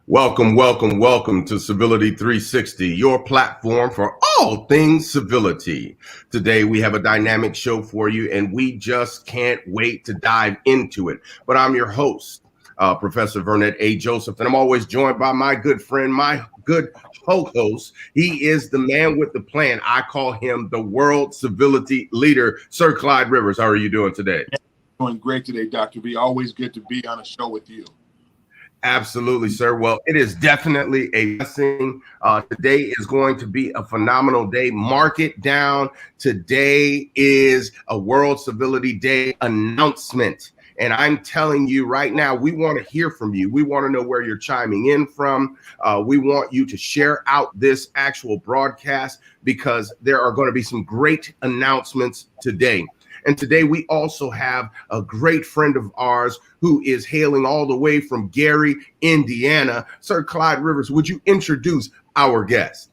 Welcome, welcome, welcome to Civility 360, your platform for all things civility. Today, we have a dynamic show for you, and we just can't wait to dive into it. But I'm your host, Professor Vernet A. Joseph, and I'm always joined by my good friend, my good co-host. He is the man with the plan. I call him the world civility leader, Sir Clyde Rivers. How are you doing today? Doing great today, Dr. V. Always good to be on a show with you. Absolutely, sir. Well, it is definitely a blessing. Today is going to be a phenomenal day. Mark it down. Today is a World Civility Day announcement. And I'm telling you right now, we want to hear from you. We want to know where you're chiming in from. We want you to share out this actual broadcast because there are going to be some great announcements today. And today we also have a great friend of ours who is hailing all the way from Gary, Indiana. Sir Clyde Rivers, would you introduce our guest?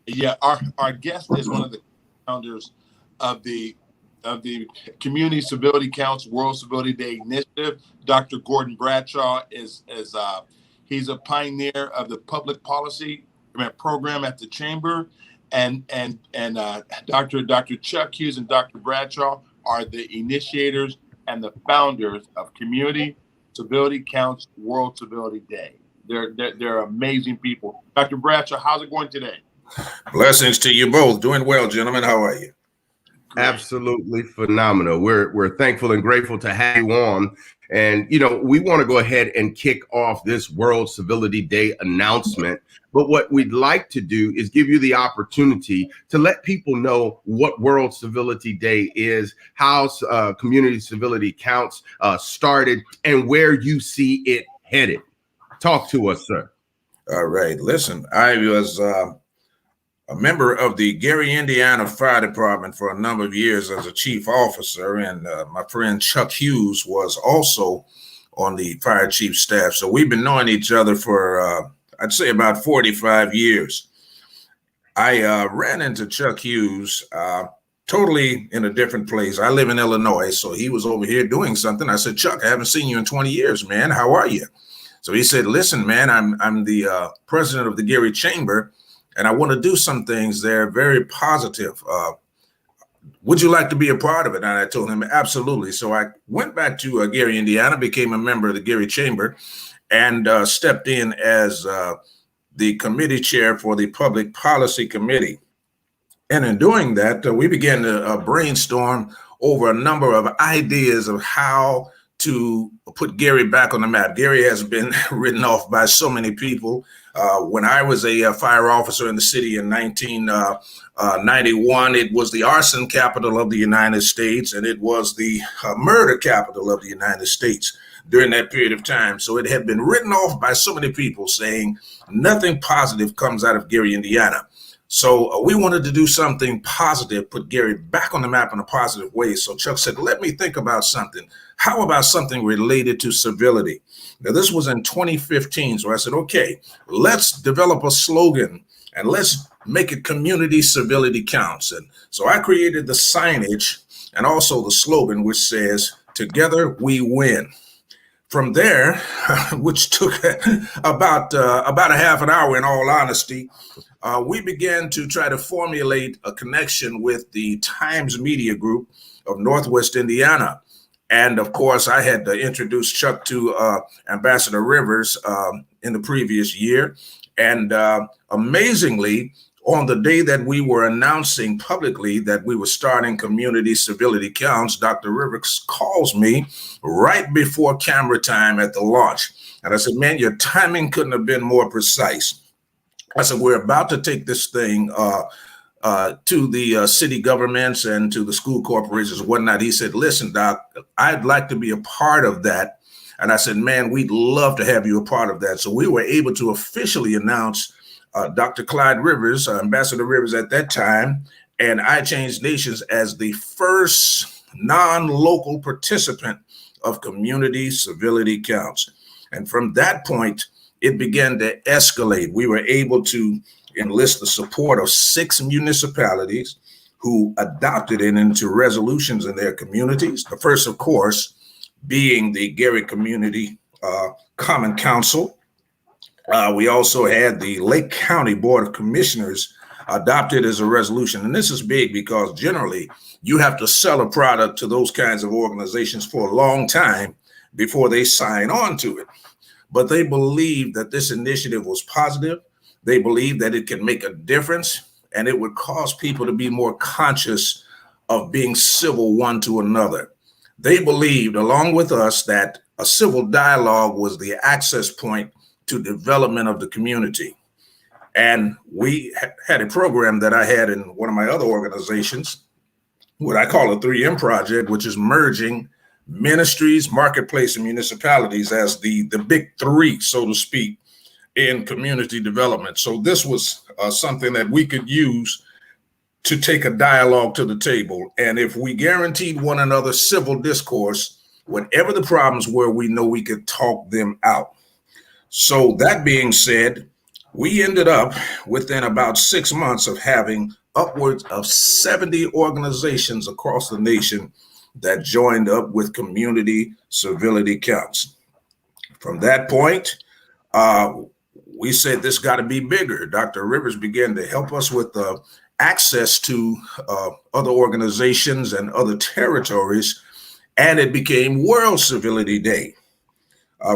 Yeah, our guest is one of the founders of the Community Civility Counts World Civility Day Initiative. Dr. Gordon Bradshaw he's a pioneer of the public policy program at the Chamber, and Dr. Chuck Hughes and Dr. Bradshaw are the initiators and the founders of Community Civility Counts World Civility Day. They're amazing people. Dr. Bradshaw, how's it going today? Blessings to you both. Doing well, gentlemen. How are you? Great. Absolutely phenomenal. We're thankful and grateful to have you on. And, we want to go ahead and kick off this World Civility Day announcement. But what we'd like to do is give you the opportunity to let people know what World Civility Day is, how Community Civility Counts started, and where you see it headed. Talk to us, sir. All right. Listen, I was a member of the Gary, Indiana Fire Department for a number of years as a chief officer, and my friend Chuck Hughes was also on the fire chief staff. So we've been knowing each other for, I'd say, about 45 years. I ran into Chuck Hughes totally in a different place. I live in Illinois, so he was over here doing something. I said, Chuck, I haven't seen you in 20 years, man. How are you? So he said, listen, man, I'm the president of the Gary Chamber, and I want to do some things there very positive. Would you like to be a part of it? And I told him, absolutely. So I went back to Gary, Indiana, became a member of the Gary Chamber, and stepped in as the committee chair for the Public Policy Committee. And in doing that, we began to brainstorm over a number of ideas of how to put Gary back on the map. Gary has been written off by so many people. When I was a fire officer in the city in 1991, it was the arson capital of the United States, and it was the murder capital of the United States during that period of time. So it had been written off by so many people, saying nothing positive comes out of Gary, Indiana. So we wanted to do something positive, put Gary back on the map in a positive way. So Chuck said, let me think about something. How about something related to civility? Now, this was in 2015. So I said, okay, let's develop a slogan and let's make it Community Civility Counts. And so I created the signage and also the slogan, which says, together we win. From there, which took about a half an hour, in all honesty, we began to try to formulate a connection with the Times Media Group of Northwest Indiana. And of course, I had introduced Chuck to Ambassador Rivers in the previous year. And amazingly, on the day that we were announcing publicly that we were starting Community Civility Counts, Dr. Rivers calls me right before camera time at the launch. And I said, man, your timing couldn't have been more precise. I said, we're about to take this thing to the city governments and to the school corporations and whatnot. He said, listen, Doc, I'd like to be a part of that. And I said, man, we'd love to have you a part of that. So we were able to officially announce Dr. Clyde Rivers, Ambassador Rivers at that time, and I Change Nations as the first non-local participant of Community Civility Counts. And from that point, it began to escalate. We were able to enlist the support of 6 municipalities who adopted it into resolutions in their communities. The first, of course, being the Gary Community Common Council. We also had the Lake County Board of Commissioners adopted as a resolution. And this is big because generally you have to sell a product to those kinds of organizations for a long time before they sign on to it. But they believed that this initiative was positive. They believed that it can make a difference and it would cause people to be more conscious of being civil one to another. They believed, along with us, that a civil dialogue was the access point to development of the community. And we had a program that I had in one of my other organizations, what I call a 3M project, which is merging ministries, marketplace, and municipalities as the big three, so to speak, in community development. So this was something that we could use to take a dialogue to the table. And if we guaranteed one another civil discourse, whatever the problems were, we know we could talk them out. So that being said, we ended up within about 6 months of having upwards of 70 organizations across the nation that joined up with community civility counts. From that point, we said this got to be bigger. Dr. Rivers began to help us with access to other organizations and other territories, and it became World Civility Day.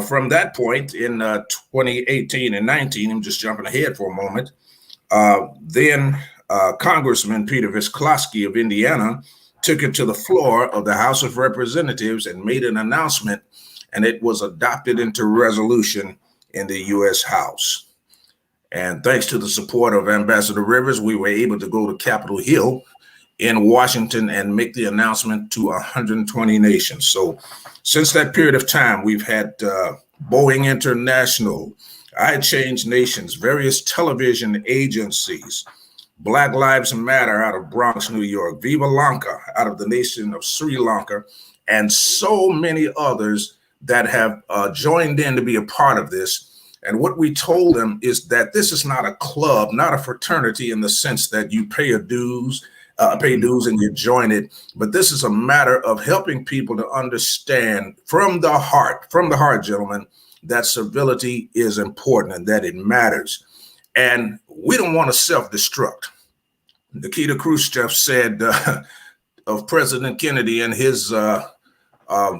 From that point in 2018 and 19, I'm just jumping ahead for a moment, then Congressman Peter Visclosky of Indiana took it to the floor of the House of Representatives and made an announcement, and it was adopted into resolution in the U.S. House. And thanks to the support of Ambassador Rivers, we were able to go to Capitol Hill in Washington and make the announcement to 120 nations. So since that period of time, we've had Boeing International, I Change Nations, various television agencies, Black Lives Matter out of Bronx, New York, Viva Lanka out of the nation of Sri Lanka, and so many others that have joined in to be a part of this. And what we told them is that this is not a club, not a fraternity in the sense that you pay dues and you join it, but this is a matter of helping people to understand from the heart, gentlemen, that civility is important and that it matters. And we don't want to self-destruct. Nikita Khrushchev said of President Kennedy and his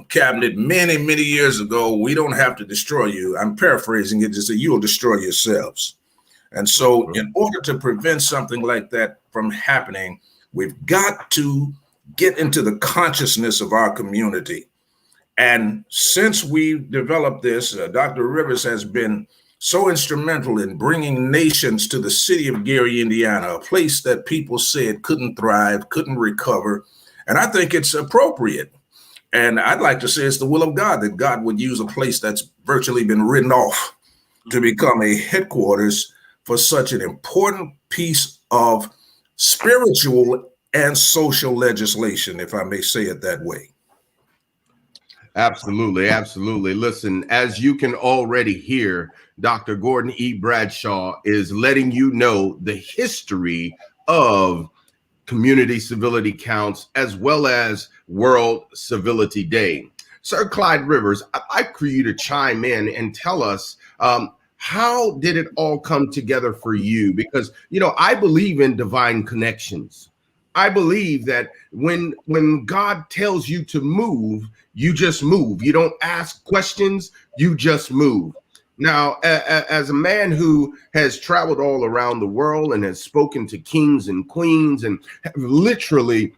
cabinet many, many years ago, we don't have to destroy you. I'm paraphrasing it, just that you'll destroy yourselves. And so in order to prevent something like that from happening, we've got to get into the consciousness of our community. And since we developed this, Dr. Rivers has been so instrumental in bringing nations to the city of Gary, Indiana, a place that people said couldn't thrive, couldn't recover. And I think it's appropriate. And I'd like to say it's the will of God that God would use a place that's virtually been written off to become a headquarters for such an important piece of spiritual and social legislation, if I may say it that way. Absolutely, absolutely. Listen, as you can already hear, Dr. Gordon E. Bradshaw is letting you know the history of community civility counts as well as World Civility Day. Sir Clyde Rivers, I'd like for you to chime in and tell us how did it all come together for you? Because, you know, I believe in divine connections. I believe that when God tells you to move, you just move. You don't ask questions, you just move. Now, as a man who has traveled all around the world and has spoken to kings and queens and have literally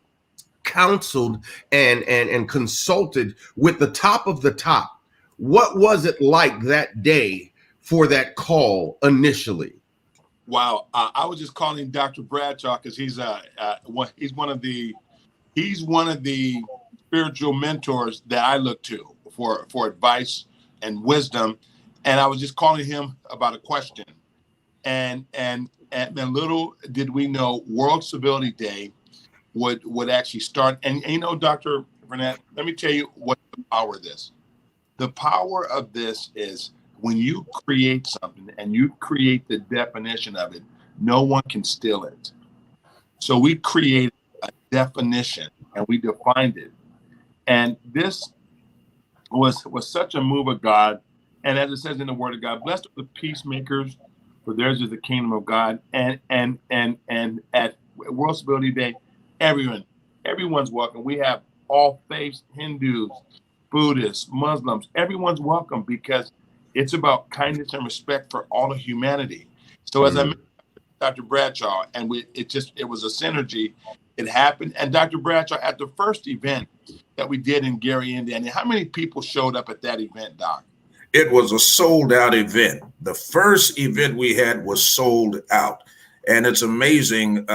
counseled and consulted with the top of the top, what was it like that day for that call initially? Wow, I was just calling Dr. Bradshaw because he's one of the spiritual mentors that I look to for advice and wisdom. And I was just calling him about a question. And little did we know World Civility Day would actually start. And you know, Dr. Burnett, let me tell you what the power of this. The power of this is when you create something and you create the definition of it, no one can steal it. So we created a definition and we defined it. And this was such a move of God. And as it says in the Word of God, blessed are the peacemakers, for theirs is the kingdom of God. And at World Civility Day, everyone's welcome. We have all faiths, Hindus, Buddhists, Muslims, everyone's welcome, because it's about kindness and respect for all of humanity. So as I mentioned, Dr. Bradshaw, and it was a synergy. It happened. And Dr. Bradshaw, at the first event that we did in Gary, Indiana, how many people showed up at that event, Doc? It was a sold out event. The first event we had was sold out. And it's amazing.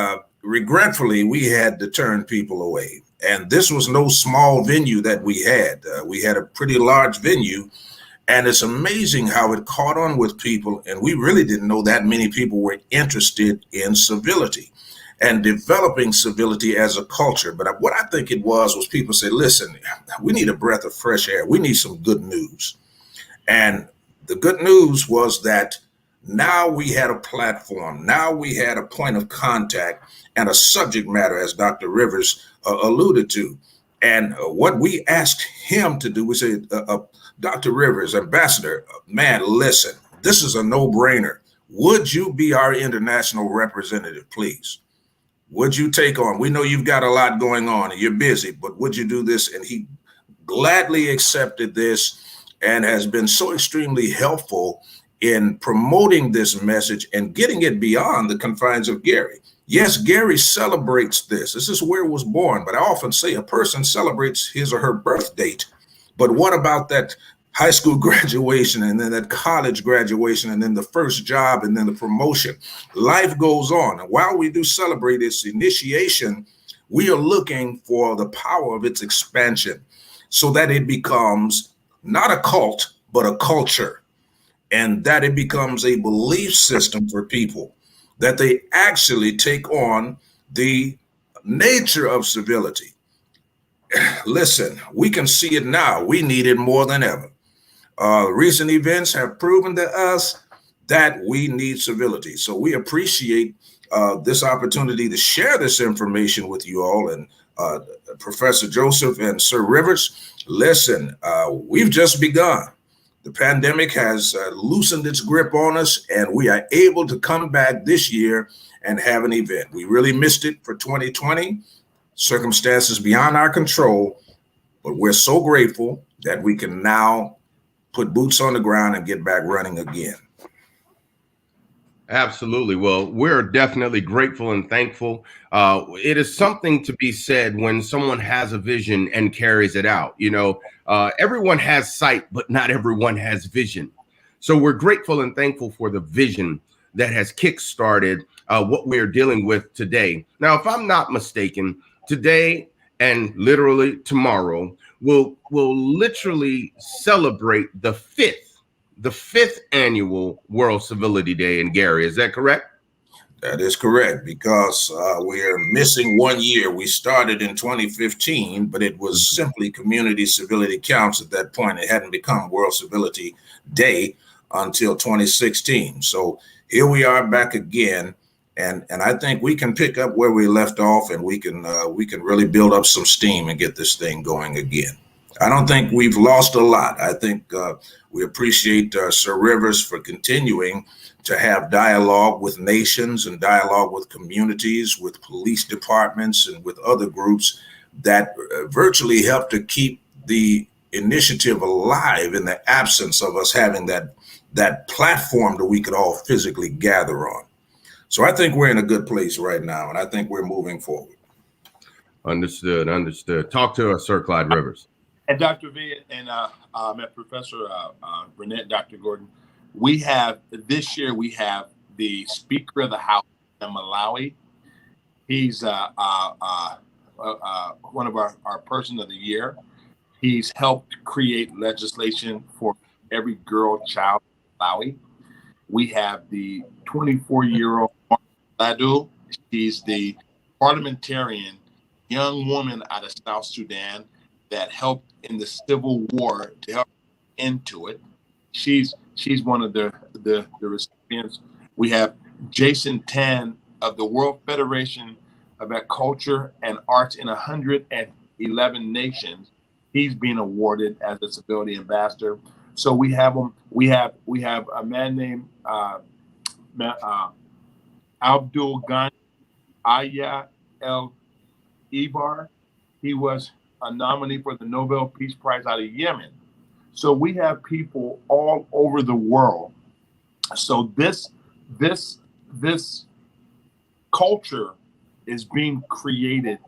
Regretfully, we had to turn people away. And this was no small venue that we had. We had a pretty large venue. And it's amazing how it caught on with people. And we really didn't know that many people were interested in civility and developing civility as a culture. But what I think it was people said, listen, we need a breath of fresh air. We need some good news. And the good news was that now we had a platform. Now we had a point of contact and a subject matter, as Dr. Rivers alluded to. And what we asked him to do, we said, Dr. Rivers, Ambassador, man, listen, this is a no-brainer. Would you be our international representative, please? Would you take on? We know you've got a lot going on and you're busy, but would you do this? And he gladly accepted this and has been so extremely helpful in promoting this message and getting it beyond the confines of Gary. Yes, Gary celebrates this. This is where it was born. But I often say a person celebrates his or her birth date. But what about that high school graduation and then that college graduation and then the first job and then the promotion? Life goes on. And while we do celebrate its initiation, we are looking for the power of its expansion so that it becomes not a cult, but a culture, and that it becomes a belief system for people, that they actually take on the nature of civility. Listen, we can see it now. We need it more than ever. Recent events have proven to us that we need civility. So we appreciate this opportunity to share this information with you all. And Professor Joseph and Sir Rivers, listen, we've just begun. The pandemic has loosened its grip on us, and we are able to come back this year and have an event. We really missed it for 2020, circumstances beyond our control, but we're so grateful that we can now put boots on the ground and get back running again. Absolutely. Well, we're definitely grateful and thankful. It is something to be said when someone has a vision and carries it out. You know, everyone has sight, but not everyone has vision. So we're grateful and thankful for the vision that has kickstarted what we're dealing with today. Now, if I'm not mistaken, today and literally tomorrow, we'll literally celebrate the fifth annual World Civility Day in Gary. Is that correct? That is correct, because we are missing 1 year. We started in 2015, but it was simply Community Civility Counts at that point. It hadn't become World Civility Day until 2016. So here we are back again. And I think we can pick up where we left off, and we can really build up some steam and get this thing going again. I don't think we've lost a lot. I think we appreciate Sir Rivers for continuing to have dialogue with nations and dialogue with communities, with police departments, and with other groups that virtually help to keep the initiative alive in the absence of us having that platform that we could all physically gather on. So I think we're in a good place right now, and I think we're moving forward. Understood. Talk to us, Sir Clyde Rivers. And Dr. V and Professor Burnett, Dr. Gordon, this year we have the Speaker of the House in Malawi. He's one of our Person of the Year. He's helped create legislation for every girl child in Malawi. We have the 24-year-old Ladu. She's the parliamentarian young woman out of South Sudan that helped in the Civil War to help into it. She's one of the recipients. We have Jason Tan of the World Federation of Culture and Arts in 111 nations. He's being awarded as a civility ambassador. So we have them. We have a man named Abdul Ghani Aya El Ibar. He was a nominee for the Nobel Peace Prize out of Yemen. So we have people all over the world. So this culture is being created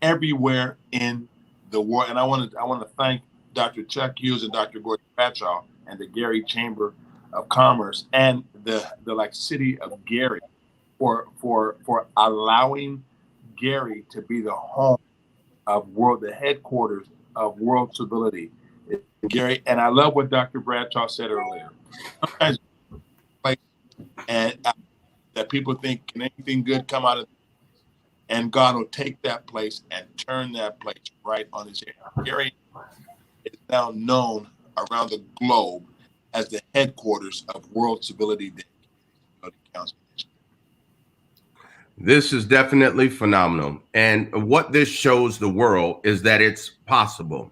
everywhere in the world. And I want to thank Dr. Chuck Hughes and Dr. Gordon Bradshaw and the Gary Chamber of Commerce and the city of Gary for allowing Gary to be the home of the headquarters of World Civility in Gary. And I love what Dr. Bradshaw said earlier. Sometimes, that people think, can anything good come out of this? And God will take that place and turn that place right on his head. Gary is now known around the globe as the headquarters of World Civility Day. This is definitely phenomenal. And what this shows the world is that it's possible.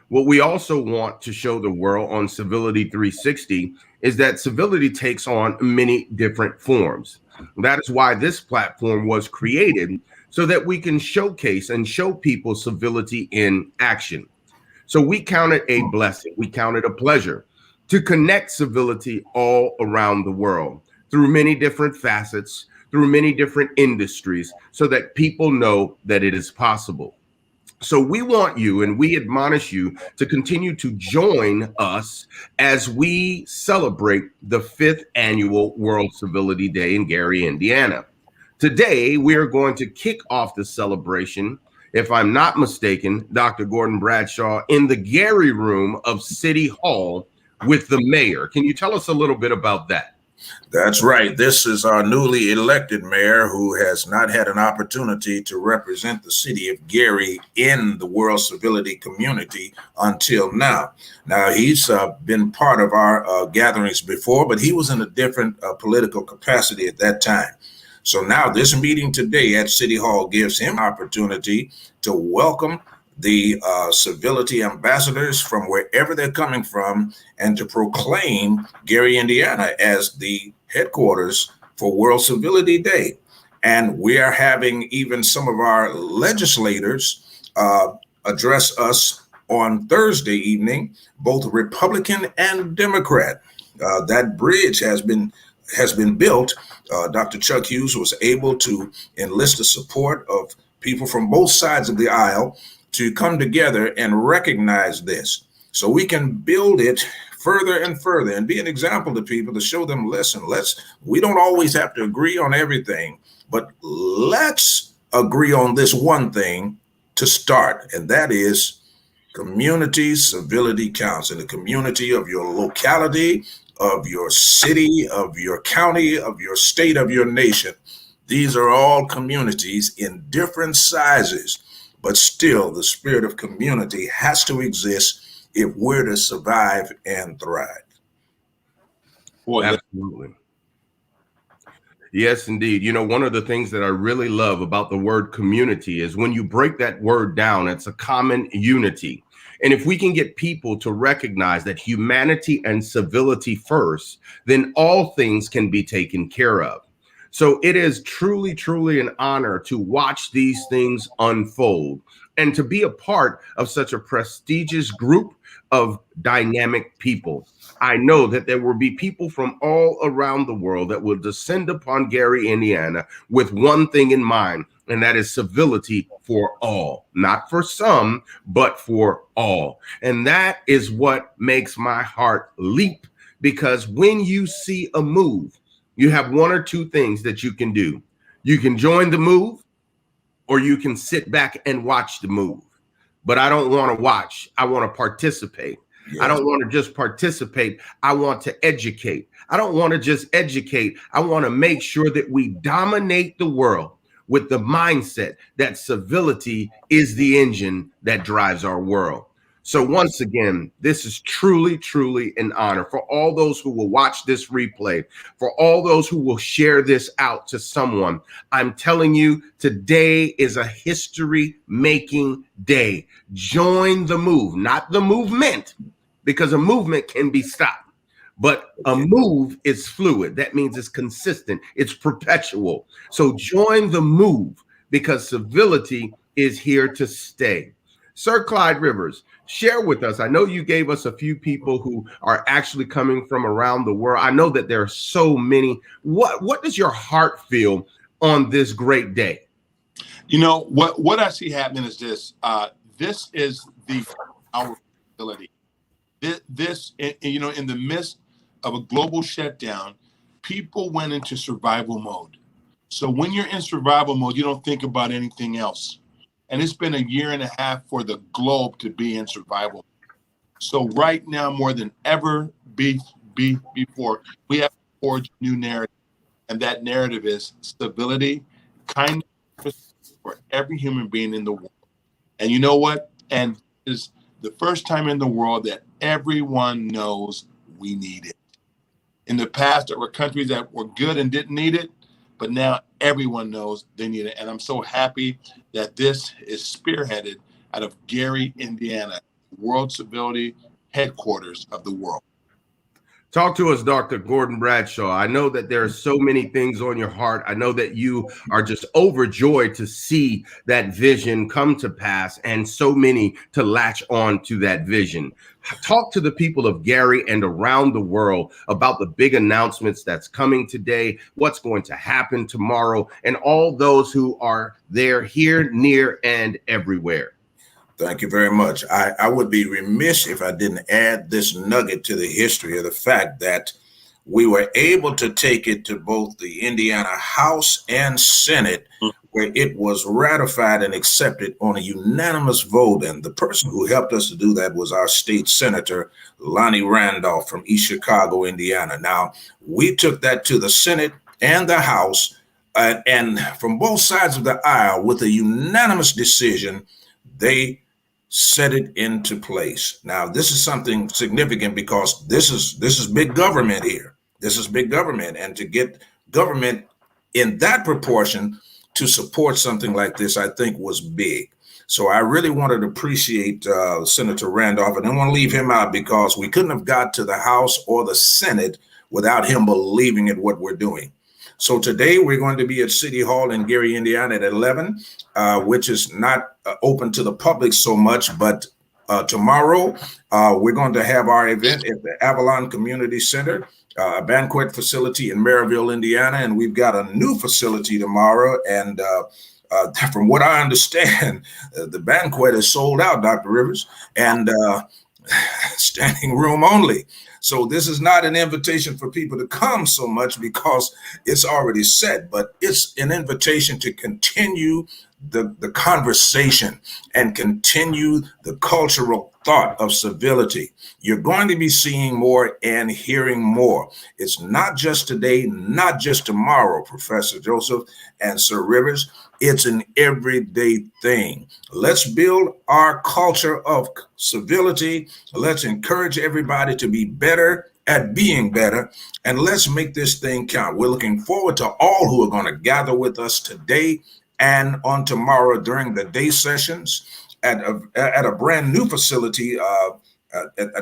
What we also want to show the world on Civility 360 is that civility takes on many different forms. That is why this platform was created, so that we can showcase and show people civility in action. So we count it a blessing. We count it a pleasure to connect civility all around the world through many different facets, through many different industries, so that people know that it is possible. So we want you and we admonish you to continue to join us as we celebrate the 5th Annual World Civility Day in Gary, Indiana. Today, we are going to kick off the celebration, if I'm not mistaken, Dr. Gordon Bradshaw, in the Gary room of City Hall with the mayor. Can you tell us a little bit about that? That's right. This is our newly elected mayor who has not had an opportunity to represent the city of Gary in the World Civility community until now. Now, he's been part of our gatherings before, but he was in a different political capacity at that time. So now this meeting today at City Hall gives him opportunity to welcome the civility ambassadors from wherever they're coming from and to proclaim Gary, Indiana as the headquarters for World Civility Day. And we are having even some of our legislators address us on Thursday evening, both Republican and Democrat. That bridge has been built. Dr. Chuck Hughes was able to enlist the support of people from both sides of the aisle to come together and recognize this, so we can build it further and further and be an example to people, to show them, listen, we don't always have to agree on everything, but let's agree on this one thing to start, and that is community civility counts. In the community of your locality, of your city, of your county, of your state, of your nation. These are all communities in different sizes, but still the spirit of community has to exist if we're to survive and thrive. Boy, absolutely. Yes, indeed. You know, one of the things that I really love about the word community is when you break that word down, it's a common unity. And if we can get people to recognize that humanity and civility first, then all things can be taken care of. So it is truly, truly an honor to watch these things unfold and to be a part of such a prestigious group of dynamic people. I know that there will be people from all around the world that will descend upon Gary, Indiana with one thing in mind, and that is civility for all, not for some, but for all. And that is what makes my heart leap, because when you see a move, you have one or two things that you can do. You can join the move, or you can sit back and watch the move. But I don't want to watch. I want to participate. Yes. I don't want to just participate. I want to educate. I don't want to just educate. I want to make sure that we dominate the world with the mindset that civility is the engine that drives our world. So once again, this is truly, truly an honor for all those who will watch this replay, for all those who will share this out to someone. I'm telling you, today is a history-making day. Join the move, not the movement, because a movement can be stopped, but a move is fluid. That means it's consistent, it's perpetual. So join the move, because civility is here to stay. Sir Clyde Rivers, share with us. I know you gave us a few people who are actually coming from around the world. I know that there are so many. What does your heart feel on this great day? You know, what I see happening is this. This is our ability. This, you know, in the midst of a global shutdown, people went into survival mode. So when you're in survival mode, you don't think about anything else. And it's been a year and a half for the globe to be in survival. So right now, more than ever before, we have to forge a new narrative. And that narrative is stability, kindness for every human being in the world. And you know what? And it's the first time in the world that everyone knows we need it. In the past, there were countries that were good and didn't need it, but now everyone knows they need it. And I'm so happy that this is spearheaded out of Gary, Indiana, World Civility headquarters of the world. Talk to us, Dr. Gordon Bradshaw. I know that there are so many things on your heart. I know that you are just overjoyed to see that vision come to pass and so many to latch on to that vision. Talk to the people of Gary and around the world about the big announcements that's coming today, what's going to happen tomorrow, and all those who are there, here, near, and everywhere. Thank you very much. I would be remiss if I didn't add this nugget to the history of the fact that we were able to take it to both the Indiana House and Senate, where it was ratified and accepted on a unanimous vote. And the person who helped us to do that was our state senator, Lonnie Randolph from East Chicago, Indiana. Now, we took that to the Senate and the House, and from both sides of the aisle, with a unanimous decision, they set it into place. Now, this is something significant because this is big government here. This is big government, and to get government in that proportion to support something like this, I think was big. So I really wanted to appreciate Senator Randolph, and I don't want to leave him out because we couldn't have got to the House or the Senate without him believing in what we're doing. So today we're going to be at City Hall in Gary, Indiana at 11, which is not open to the public so much, but tomorrow we're going to have our event at the Avalon Community Center, a banquet facility in Maryville, Indiana, and we've got a new facility tomorrow. And from what I understand, the banquet is sold out, Dr. Rivers, and standing room only. So this is not an invitation for people to come so much because it's already set, but it's an invitation to continue the conversation and continue the cultural thought of civility. You're going to be seeing more and hearing more. It's not just today, not just tomorrow, Professor Joseph and Sir Rivers. It's an everyday thing. Let's build our culture of civility. Let's encourage everybody to be better at being better, and let's make this thing count. We're looking forward to all who are going to gather with us today and on tomorrow during the day sessions at a brand new facility. I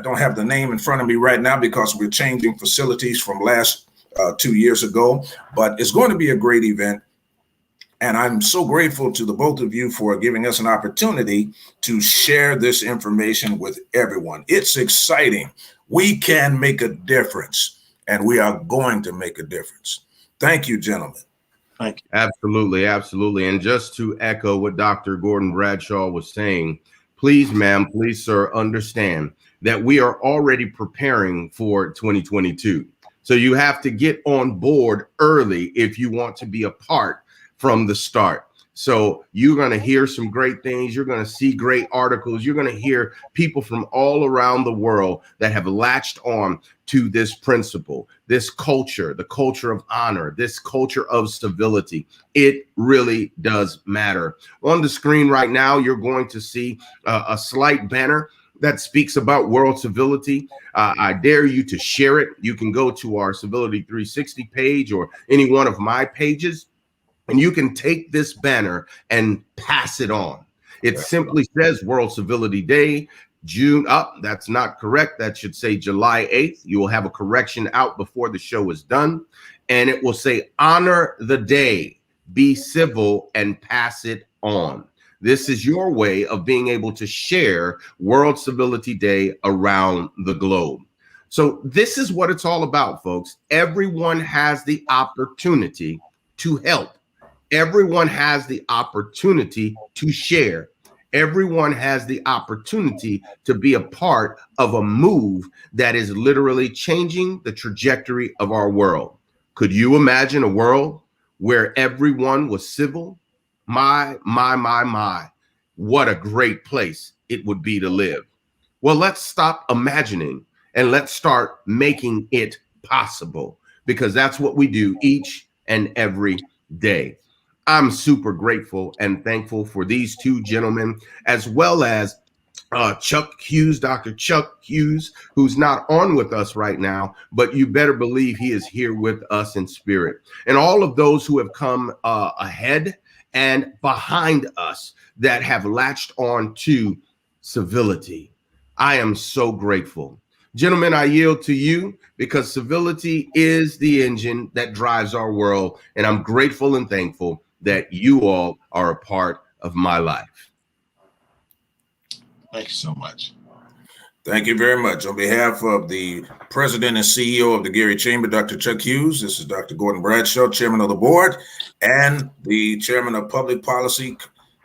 don't have the name in front of me right now because we're changing facilities from last 2 years ago, but it's going to be a great event. And I'm so grateful to the both of you for giving us an opportunity to share this information with everyone. It's exciting. We can make a difference, and we are going to make a difference. Thank you, gentlemen. Thank you. Absolutely, absolutely. And just to echo what Dr. Gordon Bradshaw was saying, please, ma'am, please, sir, understand that we are already preparing for 2022. So you have to get on board early if you want to be a part from the start. So you're going to hear some great things. You're going to see great articles. You're going to hear people from all around the world that have latched on to this principle, this culture, the culture of honor, this culture of civility. It really does matter. On the screen right now, you're going to see a slight banner that speaks about world civility. I dare you to share it. You can go to our Civility 360 page or any one of my pages, and you can take this banner and pass it on. It simply says World Civility Day. June up. That's not correct. That should say July 8th. You will have a correction out before the show is done. And it will say honor the day, be civil, and pass it on. This is your way of being able to share World Civility Day around the globe. So this is what it's all about, folks. Everyone has the opportunity to help. Everyone has the opportunity to share. Everyone has the opportunity to be a part of a move that is literally changing the trajectory of our world. Could you imagine a world where everyone was civil? My. What a great place it would be to live. Well, let's stop imagining and let's start making it possible, because that's what we do each and every day. I'm super grateful and thankful for these two gentlemen, as well as Chuck Hughes, Dr. Chuck Hughes, who's not on with us right now, but you better believe he is here with us in spirit. And all of those who have come ahead and behind us that have latched on to civility. I am so grateful. Gentlemen, I yield to you, because civility is the engine that drives our world. And I'm grateful and thankful that you all are a part of my life. Thank you so much. Thank you very much. On behalf of the President and CEO of the Gary Chamber, Dr. Chuck Hughes, this is Dr. Gordon Bradshaw, Chairman of the Board, and the Chairman of Public Policy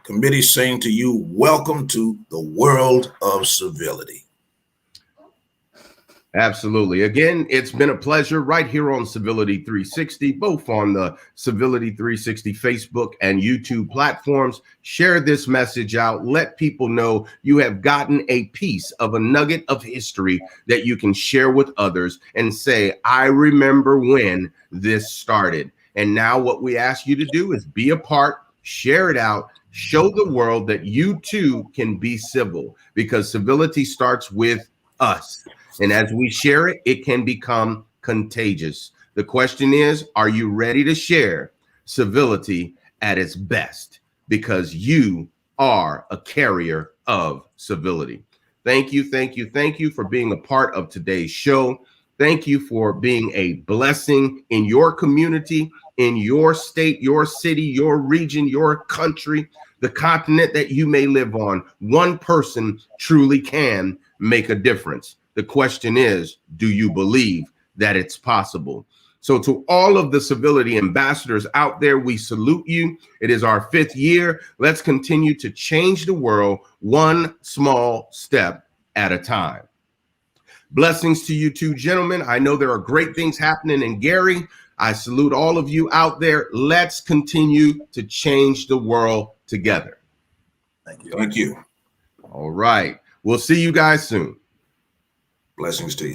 Committee, saying to you, welcome to the world of civility. Absolutely. Again, it's been a pleasure right here on Civility 360, both on the Civility 360 Facebook and YouTube platforms. Share this message out. Let people know you have gotten a piece of a nugget of history that you can share with others and say, I remember when this started. And now what we ask you to do is be a part, share it out, show the world that you too can be civil, because civility starts with us. And as we share it, it can become contagious. The question is, are you ready to share civility at its best? Because you are a carrier of civility. Thank you, thank you, thank you for being a part of today's show. Thank you for being a blessing in your community, in your state, your city, your region, your country, the continent that you may live on. One person truly can make a difference. The question is, do you believe that it's possible? So to all of the civility ambassadors out there, we salute you. It is our 5th year. Let's continue to change the world one small step at a time. Blessings to you two gentlemen. I know there are great things happening in Gary. I salute all of you out there. Let's continue to change the world together. Thank you. Thank you. All right. We'll see you guys soon. Blessings to you.